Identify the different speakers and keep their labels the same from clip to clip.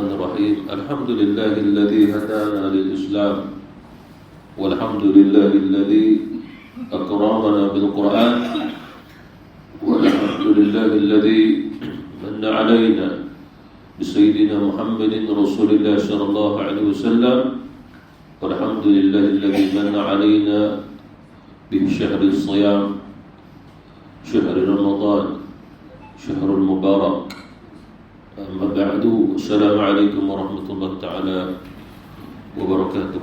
Speaker 1: Bismillahirrahmanirrahim. Alhamdulillahilladzi hadana lil Islam. Walhamdulillahilladzi akramana bil Qur'an. Walhamdulillahilladzi manna 'alaina bi sayyidina Muhammadin Rasulillah sallallahu alaihi wasallam. Walhamdulillahilladzi manna 'alaina bi syahril shiyam, syahr Ramadan, syahrul mubarak. Amma ba'du, assalamualaikum warahmatullahi ta'ala wabarakatuh.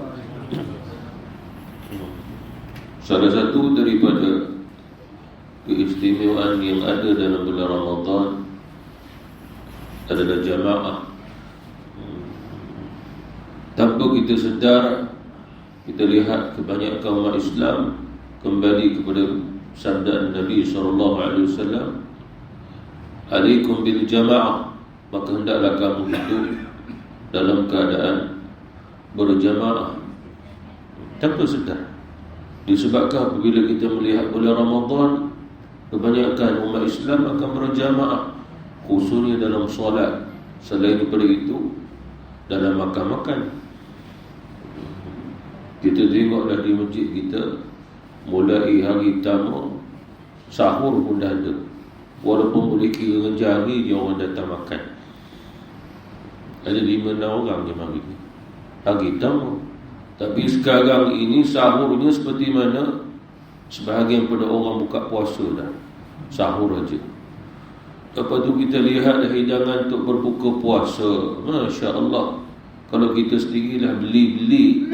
Speaker 1: Salah satu daripada keistimewaan yang ada dalam bulan Ramadan adalah jamaah. Tanpa kita sedar, kita lihat kebanyakan umat Islam kembali kepada sabda Nabi SAW, alaikum bil jamaah, maka hendaklah kamu hidup dalam keadaan berjamaah. Tanpa sedar. Disebabkan apabila kita melihat bulan Ramadan, kebanyakan umat Islam akan berjamaah, khususnya dalam solat. Selain daripada itu, dalam makan-makan. Kita tengoklah di masjid kita, mulai hari pertama, sahur pun dah ada. Walaupun boleh kira dengan jari, dia orang datang makan. Ada 5-6 orang je mari hari pertama. Tapi sekarang ini sahurnya seperti mana sebahagian pada orang buka puasa dah, sahur aja. Lepas tu kita lihat hidangan untuk berbuka puasa, Masya Allah. Kalau kita sendirilah beli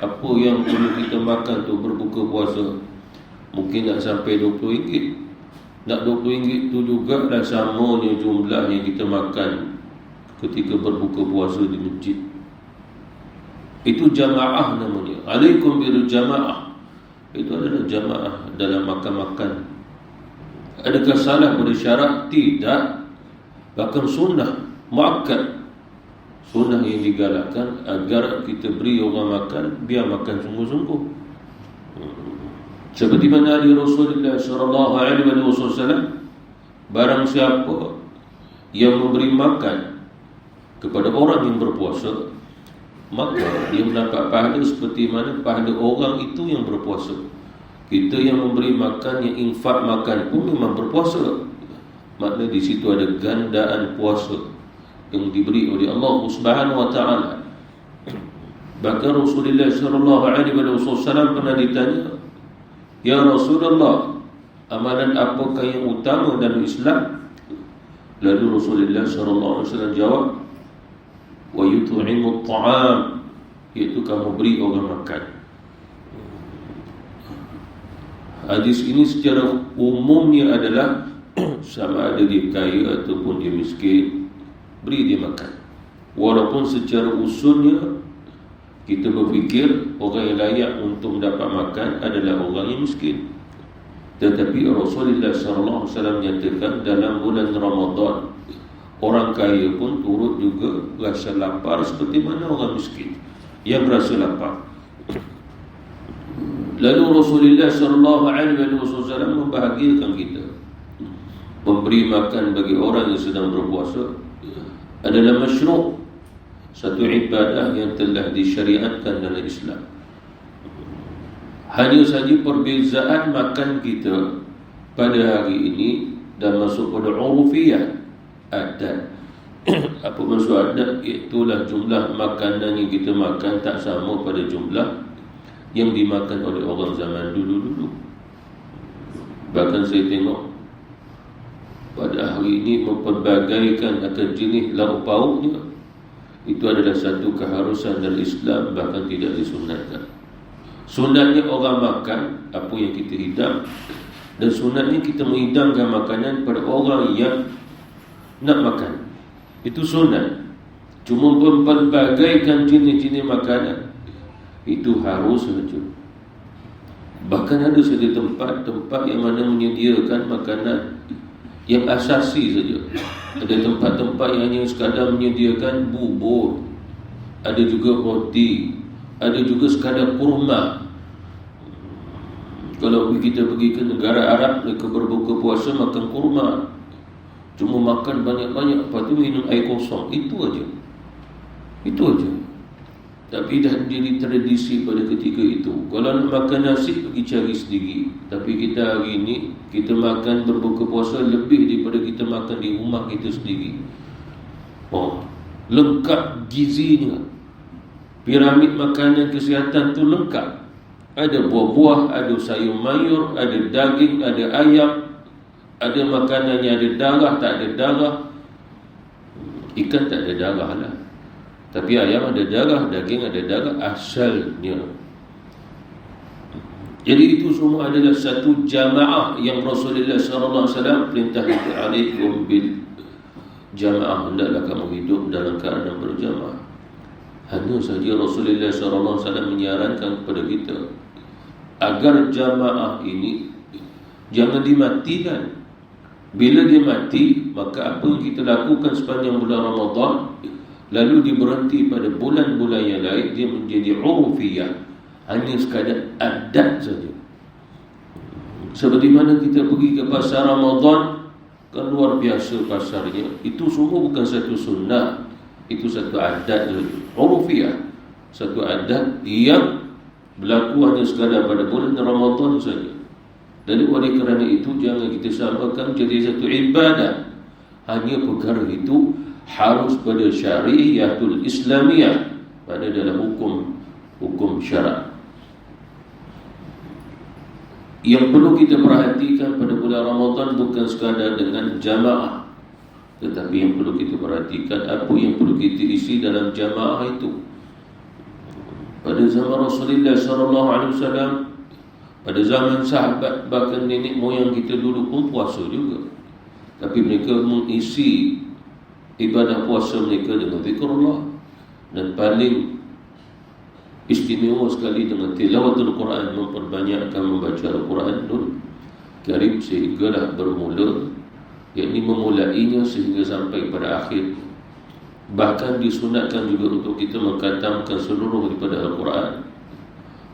Speaker 1: apa yang perlu kita makan untuk berbuka puasa, mungkin nak sampai RM20. Nak RM20 tu juga dah samanya jumlah yang kita makan ketika berbuka puasa di masjid. Itu jamaah namanya. Alaikum bil jamaah. Itu adalah jamaah dalam makan-makan. Adakah salah pada syarat? Tidak. Bahkan sunnah muakkad, sunnah yang digalakkan agar kita beri orang makan, biar makan sungguh-sungguh. Seperti mana hadis Rasulullah sallallahu alaihi wasallam, barang siapa yang memberi makan kepada orang yang berpuasa, maka dia mendapat pahala seperti mana pahala orang itu yang berpuasa. Kita yang memberi makan, yang infak makan pun memang berpuasa. Maknanya di situ ada gandaan puasa yang diberi oleh Allah Subhanahu wa taala. Bahkan Rasulullah sallallahu alaihi wasallam pernah ditanya, "Ya Rasulullah, amalan apakah yang utama dalam Islam?" Lalu Rasulullah sallallahu alaihi wasallam jawab, "Wa yut'imu at-ta'am," iaitu kamu beri orang makan. Hadis ini secara umumnya adalah sama ada dia kaya ataupun dia miskin, beri dia makan. Walaupun secara usulnya kita berfikir orang yang layak untuk mendapat makan adalah orang yang miskin. Tetapi Rasulullah SAW menyatakan dalam bulan Ramadan, orang kaya pun turut juga rasa lapar seperti mana orang miskin yang rasa lapar. Lalu Rasulullah SAW membahagiakan kita. Memberi makan bagi orang yang sedang berpuasa adalah masyru', satu ibadah yang telah disyariatkan dalam Islam. Hanya saja perbezaan makan kita pada hari ini dan masuk pada urufiyah, adat. Apa maksud adat? Itulah jumlah makanan yang kita makan tak sama pada jumlah yang dimakan oleh orang zaman dulu-dulu. Bahkan saya tengok pada hari ini memperbagaikan akan jenis lauk pauknya. Itu adalah satu keharusan dalam Islam, bahkan tidak disunatkan. Sunatnya orang makan apa yang kita hidang, dan sunatnya kita menghidangkan makanan pada orang yang nak makan. Itu sunat. Cuma memperbagaikan jenis-jenis makanan, itu harus saja. Bahkan ada satu tempat yang mana menyediakan makanan yang asasi saja. Ada tempat-tempat yang hanya sekadar menyediakan bubur, ada juga roti, ada juga sekadar kurma. Kalau kita pergi ke negara Arab, mereka berbuka puasa makan kurma, cuma makan banyak-banyak, lepas tu minum air kosong. Itu aja. Itu aja. Tapi dah jadi tradisi pada ketika itu. Kalau nak makan nasi, pergi cari sendiri. Tapi kita hari ini, kita makan berbuka puasa lebih daripada kita makan di rumah kita sendiri. Lengkap gizinya. Piramid makanan kesihatan tu lengkap. Ada buah-buah, ada sayur mayur, ada daging, ada ayam. Ada makanan yang ada darah, tak ada darah. Ikan tak ada darah lah. Tapi ayam ada darah, daging ada darah asalnya. Jadi itu semua adalah satu jamaah yang Rasulullah SAW perintah kita alaikum bil jamaah. Hendaklah kamu hidup dalam keadaan berjamaah. Hanya saja Rasulullah SAW menyarankan kepada kita agar jamaah ini jangan dimatikan. Bila dia mati, maka apa yang kita lakukan sepanjang bulan Ramadan lalu diberhenti pada bulan-bulan yang lain, dia menjadi urufiyah, hanya sekadar adat saja. Seperti mana kita pergi ke pasar Ramadan, kan luar biasa pasarnya. Itu semua bukan satu sunnah, itu satu adat saja, urufiyah, satu adat yang berlaku hanya sekadar pada bulan Ramadan saja. Dan oleh kerana itu jangan kita samakan jadi satu ibadah. Hanya perkara itu harus pada syariatul Islamiyah, pada dalam hukum syarak. Yang perlu kita perhatikan pada bulan Ramadan bukan sekadar dengan jamaah, tetapi yang perlu kita perhatikan apa yang perlu kita isi dalam jamaah itu. Pada zaman Rasulullah SAW, pada zaman sahabat, bahkan nenek moyang kita dulu pun puasa juga. Tapi mereka mengisi ibadah puasa mereka dengan zikrullah, dan paling istimewa sekali dengan tilawatul Quran, memperbanyakkan membaca Al-Quranul Karim sehinggalah bermula, yakni memulainya sehingga sampai pada akhir. Bahkan disunatkan juga untuk kita mengkhatamkan seluruh daripada Al-Quran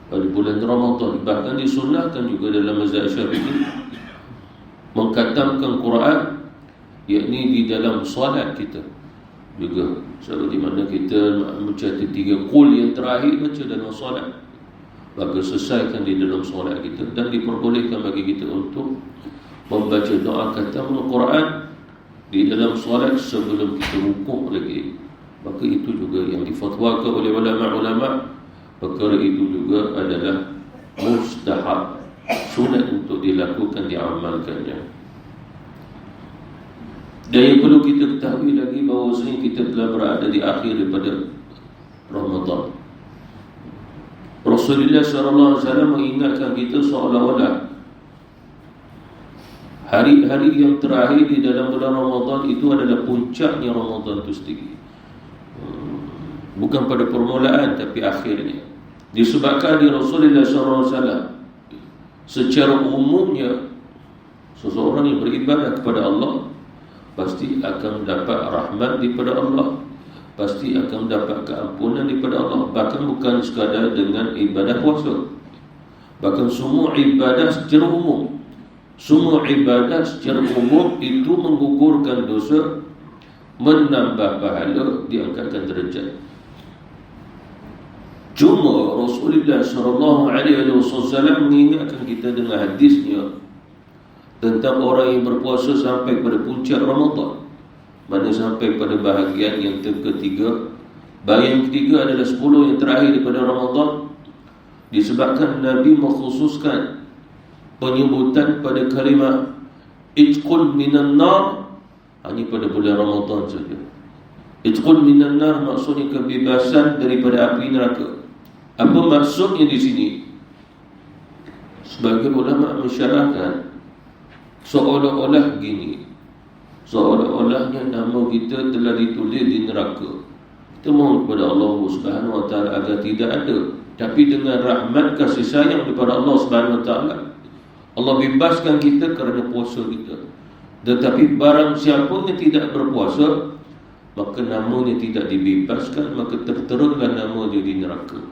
Speaker 1: pada bulan Ramadan. Bahkan disunatkan juga dalam mazhab Syafi'i mengkhatamkan Quran, yakni di dalam solat kita juga. Seperti mana kita membaca 3 qul yang terakhir baca dalam solat, maka selesaikan di dalam solat kita. Dan diperbolehkan bagi kita untuk membaca doa khatamul Quran di dalam solat sebelum kita rukuk lagi. Maka itu juga yang difatwakan oleh ulama-ulama. Perkara itu juga adalah mustahab, sunat untuk dilakukan, diamalkannya. Dan yang perlu kita ketahui lagi bahawasanya kita telah berada di akhir daripada Ramadan. Rasulullah SAW mengingatkan kita seolah-olah hari-hari yang terakhir di dalam bulan Ramadan itu adalah puncaknya Ramadan itu sendiri. Bukan pada permulaan tapi akhirnya. Disebabkan di Rasulullah SAW secara umumnya seseorang yang beribadah kepada Allah pasti akan mendapat rahmat daripada Allah, pasti akan mendapat keampunan daripada Allah. Bahkan bukan sekadar dengan ibadah puasa, bahkan semua ibadah secara umum. Semua ibadah secara umum itu menggugurkan dosa, menambah pahala, diangkatkan derajat. Cuma Rasulullah SAW mengingatkan kita dengan hadisnya tentang orang yang berpuasa sampai pada puncak Ramadan, mana sampai pada bahagian yang ketiga. Bahagian ketiga adalah 10 yang terakhir daripada Ramadan. Disebabkan Nabi mengkhususkan penyebutan pada kalimah itqul minan nar hanya pada bulan Ramadan saja. Itqul minan nar maksudnya kebebasan daripada api neraka. Apa maksudnya di sini? Sebagai ulama mensyarahkan seolah-olah gini, seolah-olahnya nama kita telah ditulis di neraka. Kita mohon kepada Allah Subhanahu Wa Taala agar tidak ada. Tapi dengan rahmat kasih sayang daripada Allah Subhanahu Wa Taala, Allah bebaskan kita kerana puasa kita. Tetapi barang siapa yang tidak berpuasa, maka namanya tidak dibebaskan, maka terteruslah nama dia di neraka.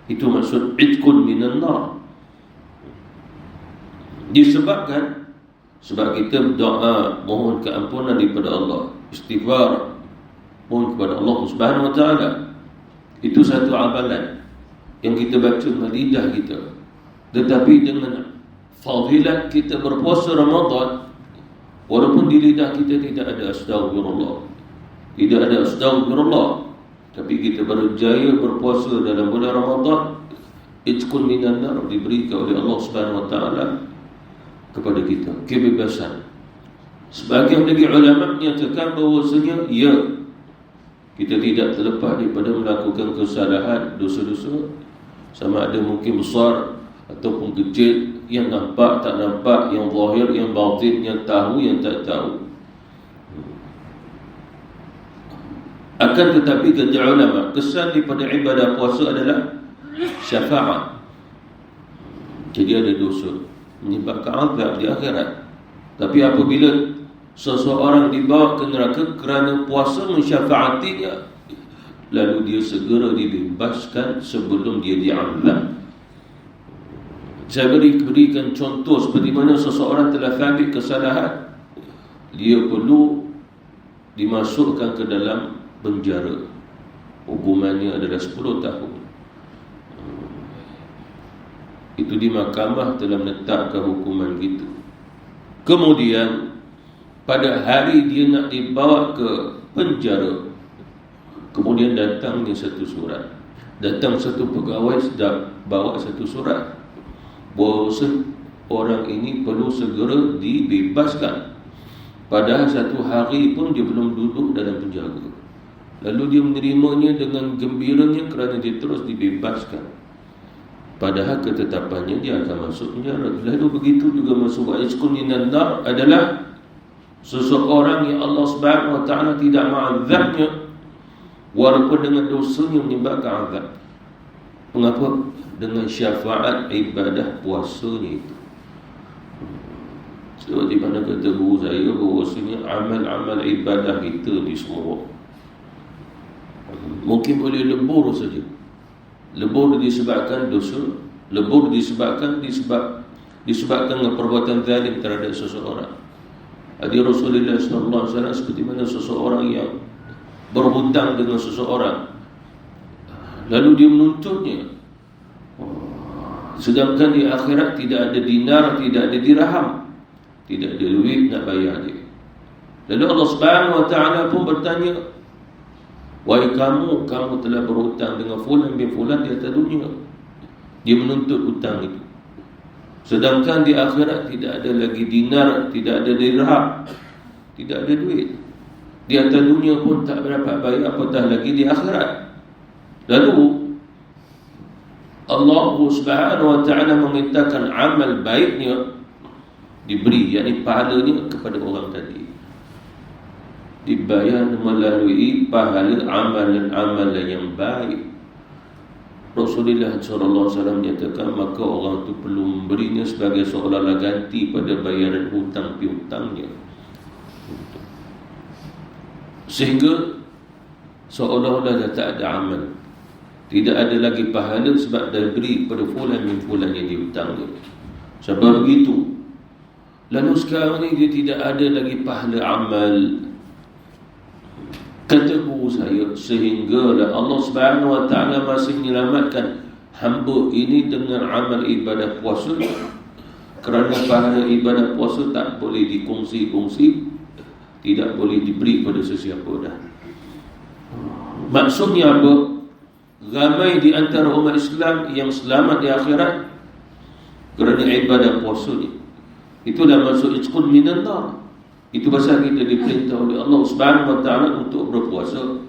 Speaker 1: Itu maksud itqul minan nar. Disebabkan sebab kita berdoa mohon keampunan daripada Allah, istighfar, mohon kepada Allah Subhanahu Wa Taala. Itu satu amalan yang kita baca dengan lidah kita. Tetapi dengan fadilat kita berpuasa Ramadan, walaupun di lidah kita tidak ada astagfirullah, tidak ada astagfirullah, tapi kita berjaya berpuasa dalam bulan Ramadan, itqun minan nar, diberikan oleh Allah Subhanahu wa taala kepada kita kebebasan. Sebagian lagi ulama menyatakan bahawasanya ya, kita tidak terlepas daripada melakukan kesalahan, dosa-dosa, sama ada mungkin besar ataupun kecil, yang nampak, tak nampak, yang zahir, yang batin, yang tahu, yang tak tahu. Akan tetapi kata ulama, kesan daripada ibadah puasa adalah syafaat. Jadi ada dosa menyebabkan azab di akhirat. Tapi apabila seseorang dibawa ke neraka kerana puasa mensyafaatinya, lalu dia segera dibebaskan sebelum dia diazab. Saya berikan contoh seperti mana seseorang telah sabit kesalahan, dia perlu dimasukkan ke dalam penjara. Hukumannya adalah 10 tahun. Itu di mahkamah telah menetapkan hukuman gitu. Kemudian pada hari dia nak dibawa ke penjara, kemudian datangnya satu surat. Datang satu pegawai sedang bawa satu surat bahawa orang ini perlu segera dibebaskan. Padahal satu hari pun dia belum duduk dalam penjara. Lalu dia menerimanya dengan gembiranya kerana dia terus dibebaskan. Padahal ketetapannya dia akan masuk penjara. Lalu begitu juga masuk itqun minan nar adalah seseorang yang Allah Subhanahu wa taala tidak mengazabnya walaupun dengan dosanya menyebabkan azab. Mengapa? Dengan syafaat ibadah puasanya itu. Seperti mana kata guru saya, bahawasanya amal-amal ibadah kita ni semua mungkin boleh lebur saja. Lebur disebabkan dosa, lebur disebabkan dengan perbuatan zalim terhadap seseorang. Hadis Rasulullah sallallahu alaihi wasallam seperti mana seseorang yang berhutang dengan seseorang, lalu dia menuntutnya, sedangkan di akhirat tidak ada dinar, tidak ada dirham, tidak ada duit nak bayar dia. Lalu Allah Subhanahu wa taala pun bertanya, wahai kamu telah berhutang dengan fulan bin fulan di atas dunia. Dia menuntut hutang itu, sedangkan di akhirat tidak ada lagi dinar, tidak ada dirham, tidak ada duit. Di atas dunia pun tak berapa bayar, apatah lagi di akhirat. Lalu Allah Subhanahu wa taala memintakan amal baiknya diberi, yakni pahalanya kepada orang tadi, dibayar melalui pahala amalan-amalan yang baik. Rasulullah sallallahu alaihi wasallam menyatakan, maka orang itu perlu memberinya sebagai seolah-olah ganti pada bayaran hutang piutangnya, sehingga seolah-olah dah tak ada amal, tidak ada lagi pahala sebab dah beri pada fulan min fulan yang dihutangnya. Sebab begitu, lalu sekarang ni dia tidak ada lagi pahala amal. Kata guru saya, sehinggalah Allah Subhanahu wa taala masih menyelamatkan hamba ini dengan amal ibadah puasa, kerana pahala ibadah puasa tak boleh dikongsi-kongsi, tidak boleh diberi pada sesiapa dah. Maksudnya apa? Ramai di antara umat Islam yang selamat di akhirat kerana ibadah puasa ni. Itulah maksud itqun minan nar. Itu pasal kita diperintah oleh Allah Subhanahu wa taala untuk berpuasa,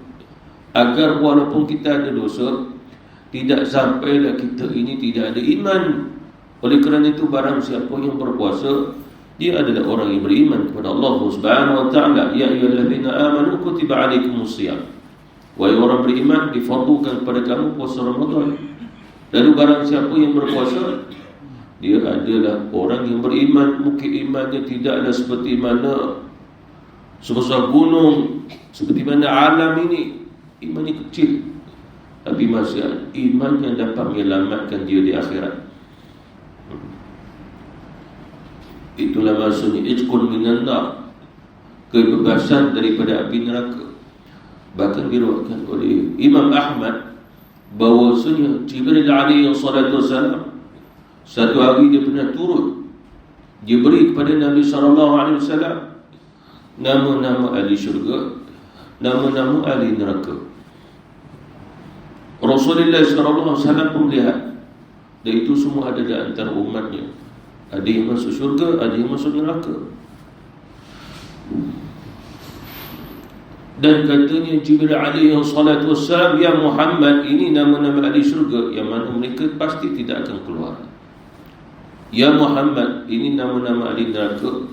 Speaker 1: agar walaupun kita ada dosa, tidak sampailah kita ini tidak ada iman. Oleh kerana itu, barang siapa yang berpuasa, dia adalah orang yang beriman kepada Allah Subhanahu wa taala. Ya ayyuhallazina amanu kutiba alaikumusiyam. Wahai orang beriman, difardukan kepada kamu puasa Ramadan. Lalu barang siapa yang berpuasa, dia adalah orang yang beriman. Mungkin imannya tidaklah seperti mana sebesar gunung, seperti mana alam ini, imannya kecil, tapi masih ada iman yang dapat menyelamatkan dia di akhirat. Itulah maksudnya itqun minan nar, kebebasan daripada api neraka. Bahkan diriwayatkan oleh Imam Ahmad bahwasanya Jibril alaihi salatu wasalam satu hari dia pernah turun, dia beri kepada Nabi sallallahu alaihi wasallam nama-nama ahli syurga, nama-nama ahli neraka. Rasulullah sallallahu alaihi wasallam pun lihat, dan itu semua ada di antara umatnya. Ada yang masuk syurga, ada yang masuk neraka. Dan katanya Jibril alaihi salatu wassalam, ya Muhammad, ini nama-nama ahli syurga yang mana mereka pasti tidak akan keluar. Ya Muhammad, ini nama-nama ahli neraka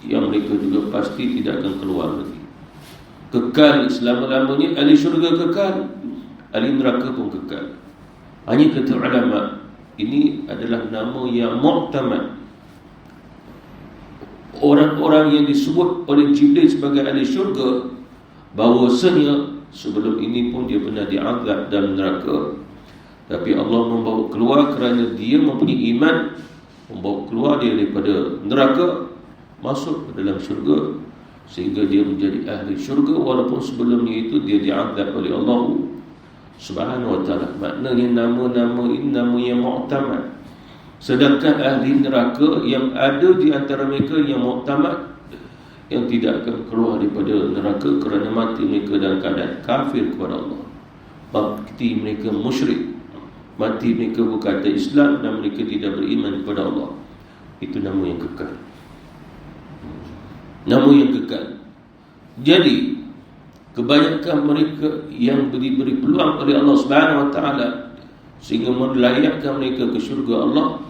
Speaker 1: yang mereka juga pasti tidak akan keluar lagi. Kekal selama-lamanya, ahli syurga kekal, ahli neraka pun kekal. Hanya kata ulama, ini adalah nama yang mu'tamad. Orang-orang yang disebut oleh Jibril sebagai ahli syurga, bahawasanya sebelum ini pun dia pernah diazab dalam neraka, tapi Allah membawa keluar kerana dia mempunyai iman, membawa keluar dia daripada neraka, masuk ke dalam syurga, sehingga dia menjadi ahli syurga, walaupun sebelumnya itu dia diazab oleh Allah Subhanahu wa ta'ala. Maknanya nama-nama ini nama yang mu'tamad. Sedangkan ahli neraka yang ada di antara mereka yang mu'tamad, yang tidak akan keluar daripada neraka kerana mati mereka dalam keadaan kafir kepada Allah, mati mereka musyrik, mati mereka berkata Islam dan mereka tidak beriman kepada Allah. Itu nama yang kekal, nama yang kekal. Jadi kebanyakan mereka yang diberi peluang oleh Allah Subhanahu wa ta'ala sehingga melayakkan mereka ke syurga Allah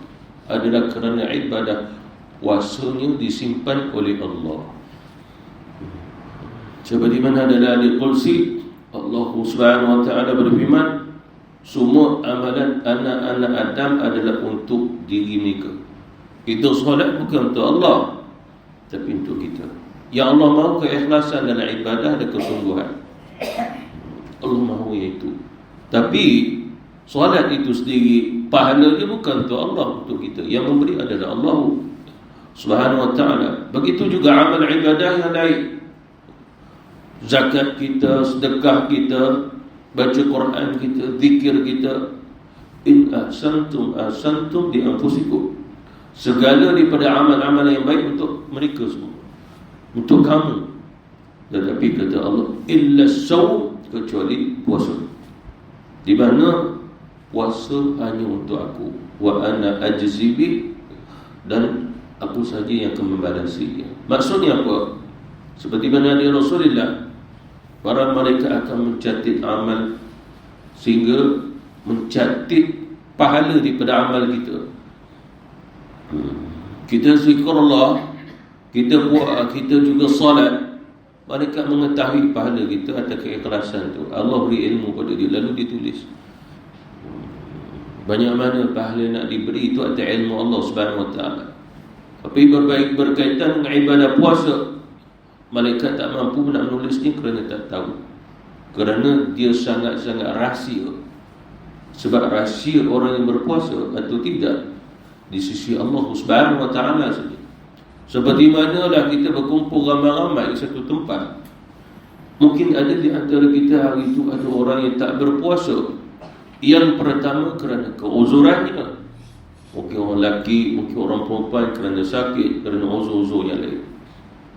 Speaker 1: adalah kerana ibadah puasanya disimpan oleh Allah. Seperti mana dalam Al-Qudsi, Allah Subhanahu wa ta'ala berfirman, semua amalan anak-anak Adam adalah untuk diri mereka. Itu solat bukan untuk Allah, tapi untuk kita. Yang Allah mahu keikhlasan dalam ibadah dan kesungguhan. Allah mahu iaitu. Tapi solat itu sendiri, pahala dia bukan untuk Allah, untuk kita. Yang memberi adalah Allah Subhanahu wa ta'ala. Begitu juga amal ibadah yang lain. Zakat kita, sedekah kita, baca Quran kita, zikir kita. In ahsantum ahsantum di anfusikum. Segala daripada amal-amal yang baik untuk mereka semua, untuk kamu. Tetapi kata Allah, illa saum, kecuali puasa, di mana puasa hanya untuk aku, wa ana ajzi bi, dan aku saja yang akan membalasinya. Maksudnya apa? Seperti mana di Rasulullah, para malaikat akan mencatat amal, sehingga mencatat pahala daripada amal kita. Kita zikrullah, kita buat, kita juga salat, malaikat mengetahui pahala kita atas keikhlasan tu. Allah beri ilmu pada dia, lalu ditulis. Banyak mana pahala nak diberi itu atas ilmu Allah Subhanahu wa ta'ala. Tapi berkaitan dengan ibadah puasa, malaikat tak mampu nak menulisnya kerana tak tahu. Kerana dia sangat-sangat rahsia. Sebab rahsia orang yang berpuasa atau tidak di sisi Allah Subhanahu wa ta'ala saja. Seperti manalah kita berkumpul ramai-ramai di satu tempat, mungkin ada di antara kita hari itu ada orang yang tak berpuasa. Yang pertama kerana keuzurannya, mungkin orang lelaki, mungkin orang perempuan kerana sakit, kerana uzur-uzur yang lain.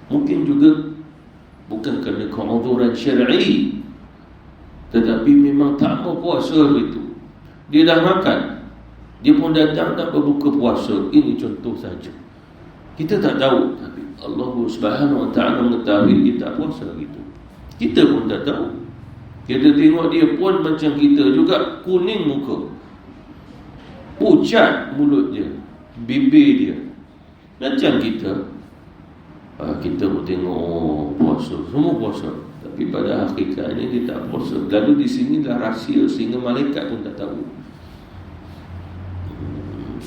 Speaker 1: Mungkin juga bukan kerana keuzuran syar'i, tetapi memang tak mau puasa itu. Dia dah makan, dia pun datang nak berbuka puasa. Ini contoh saja. Kita tak tahu, tapi Allah Subhanahu wa ta'ala mengetahui dia tak puasa gitu. Kita pun tak tahu. Kita tengok dia pun macam kita juga, kuning muka, pucat mulut dia, bibir dia macam kita. Kita pun tengok puasa, semua puasa, tapi pada hakikatnya dia tak puasa. Lalu di sini dah rahsia sehingga malaikat pun tak tahu.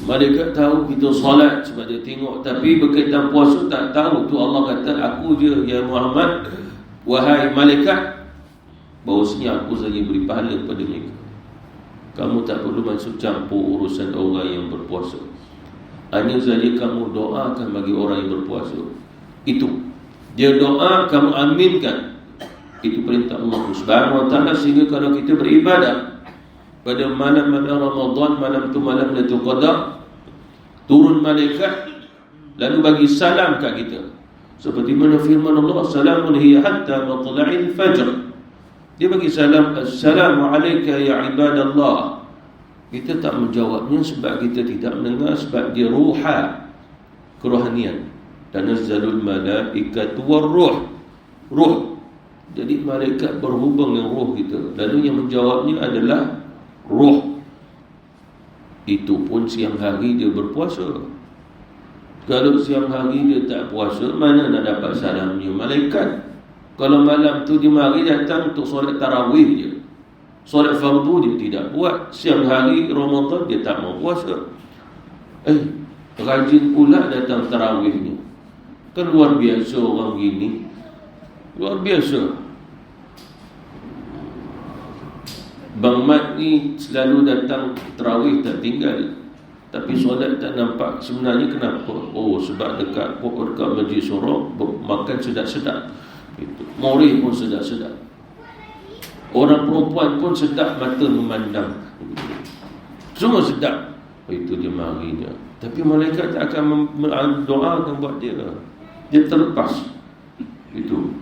Speaker 1: Malaikat tahu kita solat sebab dia tengok, tapi berkaitan puasa tak tahu. Tu Allah kata, aku je ya Muhammad, wahai malaikat, bahawasanya aku saja beri pahala kepada mereka. Kamu tak perlu masuk campur urusan orang yang berpuasa. Hanya saja kamu doakan bagi orang yang berpuasa. Itu dia doa, kamu aminkan. Itu perintah Allah Subhanahu wa ta'ala. Sehingga kalau kita beribadah, pada malam-malam Ramadan, malam tu malam Lailatul Qadar, turun malaikat lalu bagi salam kat kita. Seperti mana firman Allah, salamun hiya hatta matla'il fajr. Dia bagi salam, assalamu alayka ya ibadallah. Kita tak menjawabnya sebab kita tidak mendengar, sebab dia ruha, kerohanian. Tanazzalul malaikatu war-ruh. Ruh. Jadi malaikat berhubung dengan ruh kita. Lalu yang menjawabnya adalah ruh. Itu pun siang hari dia berpuasa. Kalau siang hari dia tak puasa, mana nak dapat salamnya malaikat? Kalau malam tu dia mari datang untuk solat tarawih je, solat fardu dia tidak buat. Siang hari Ramadan dia tak mau puasa. Rajin pula datang tarawihnya. Kan luar biasa orang gini. Luar biasa. Bang Mat ni selalu datang tarawih tak tinggal, tapi solat tak nampak. Sebenarnya kenapa? Oh, sebab dekat Masjid Surau makan sedap-sedap. Itu. Morih pun sedap-sedap. Orang perempuan pun sedap mata memandang. Semua sedap. Itu dia marinya. Tapi malaikat tak akan doakan buat dia. Dia terlepas. Itu.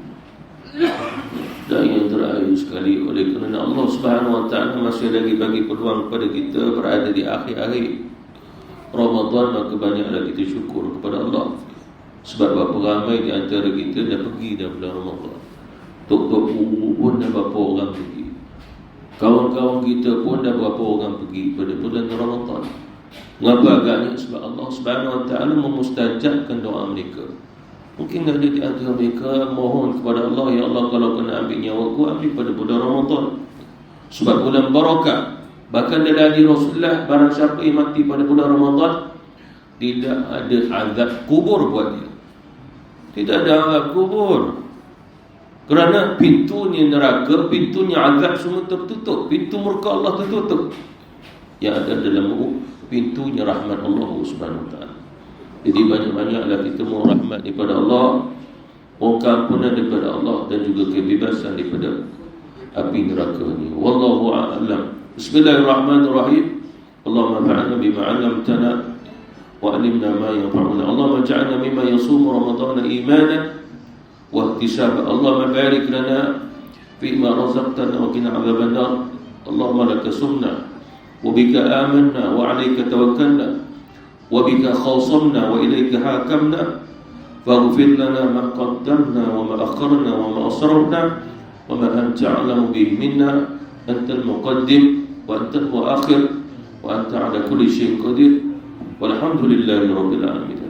Speaker 1: Dan yang terakhir sekali, oleh kerana Allah Subhanahu Wa Taala masih lagi bagi peluang kepada kita berada di akhir-akhir Ramadan, maka banyaklah kita syukur kepada Allah. Sebab berapa ramai di antara kita dah pergi dah bulan Ramadan. Tok-tok pun dah berapa orang pergi. Kawan-kawan kita pun dah berapa orang pergi pada bulan Ramadan. Mengapa agaknya? Sebab Allah Subhanahu Wa Taala memustajabkan doa mereka. Mungkin ada di antara mereka mohon kepada Allah, ya Allah, kalau kena ambil nyawa aku, ambil pada bulan Ramadan. Sebab bulan barakah. Bahkan dalam hadis Rasulullah, barang siapa yang mati pada bulan Ramadan, tidak ada azab kubur buat dia. Tidak ada azab kubur. Kerana pintunya neraka, pintunya azab semua tertutup. Pintu murka Allah tertutup. Yang ada dalam pintunya rahmat Allah Subhanahu Wa Taala. Jadi banyak-banyaklah kita mohon rahmat daripada Allah, mohon keampunan daripada Allah, dan juga kebebasan daripada api neraka ni. Wallahu a'lam. Bismillahirrahmanirrahim. Allahumma fa'alna bima 'allamtana wa 'allimna ma yanfa'una. Allahumma ij'alna mimman yasumu ramadhana imanan wa ihtisaban. Allahumma barik lana fima razaqtana wa qina 'adzaban nar. Allahumma laka sumna wa bika amanna wa 'alayka tawakkalna wa bika khasamna wa ilayka hakamna faghfir lana ma qaddamna wa ma akharna wa ma asrarna wa ma anta a'lamu bihi minna antal muqaddim wa antal muakhir wa anta 'ala kulli shay'in qadir walhamdulillahi rabbil alamin.